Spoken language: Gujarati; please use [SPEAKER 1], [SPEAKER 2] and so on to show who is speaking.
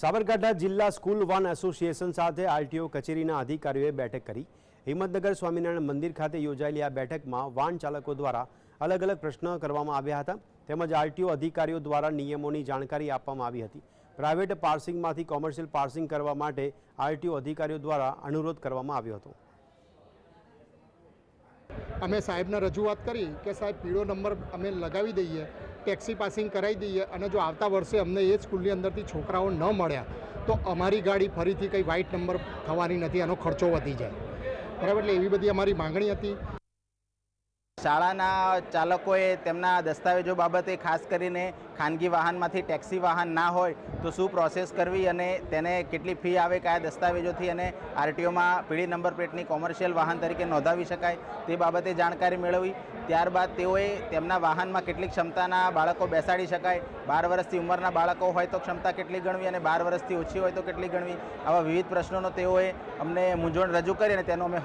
[SPEAKER 1] સાબરકાંઠા જિલ્લા સ્કૂલ વાન એસોસિએશન સાથે આરટીઓ કચેરીના અધિકારીઓએ બેઠક કરી। હિંમતનગર સ્વામિનારાયણ મંદિર ખાતે યોજાયેલી આ બેઠકમાં વાન ચાલકો દ્વારા અલગ અલગ પ્રશ્નો કરવામાં આવ્યા હતા તેમજ આરટીઓ અધિકારીઓ દ્વારા નિયમોની જાણકારી આપવામાં આવી હતી। પ્રાઇવેટ પાર્સિંગમાંથી કોમર્શિયલ પાર્સિંગ કરવા માટે આરટીઓ અધિકારીઓ દ્વારા અનુરોધ કરવામાં આવ્યો હતો।
[SPEAKER 2] અમે સાહેબને રજૂઆત કરી કે સાહેબ પીળો નંબર અમે લગાવી દઈએ, ટેક્સી પાસિંગ કરાવી દઈએ અને જો આવતા વર્ષે અમને એ સ્કૂલની અંદરથી છોકરાઓ ન મળ્યા તો અમારી ગાડી ફરીથી કંઈ વ્હાઇટ નંબર થવાની નથી, એનો ખર્ચો વધી જાય, બરાબર। એટલે એવી બધી અમારી માંગણી હતી।
[SPEAKER 3] શાળાના ચાલકોએ તેમના દસ્તાવેજો બાબતે ખાસ કરીને ખાનગી વાહનમાંથી ટેક્સી વાહન ના હોય તો શું પ્રોસેસ કરવી અને તેને કેટલી ફી આવે, કયા દસ્તાવેજોથી અને આરટીઓમાં પીળી નંબર પ્લેટની કોમર્શિયલ વાહન તરીકે નોંધાવી શકાય તે બાબતે જાણકારી મેળવી। ત્યારબાદ તેઓએ તેમના વાહનમાં કેટલી ક્ષમતાના બાળકો બેસાડી શકાય, 12 વર્ષથી ઉંમરના બાળકો હોય તો ક્ષમતા કેટલી ગણવી અને 12 વર્ષથી ઓછી હોય તો કેટલી ગણવી, આવા વિવિધ પ્રશ્નોનો તેઓએ અમને મૂંઝવણ રજૂ કરી અને તેનો અમે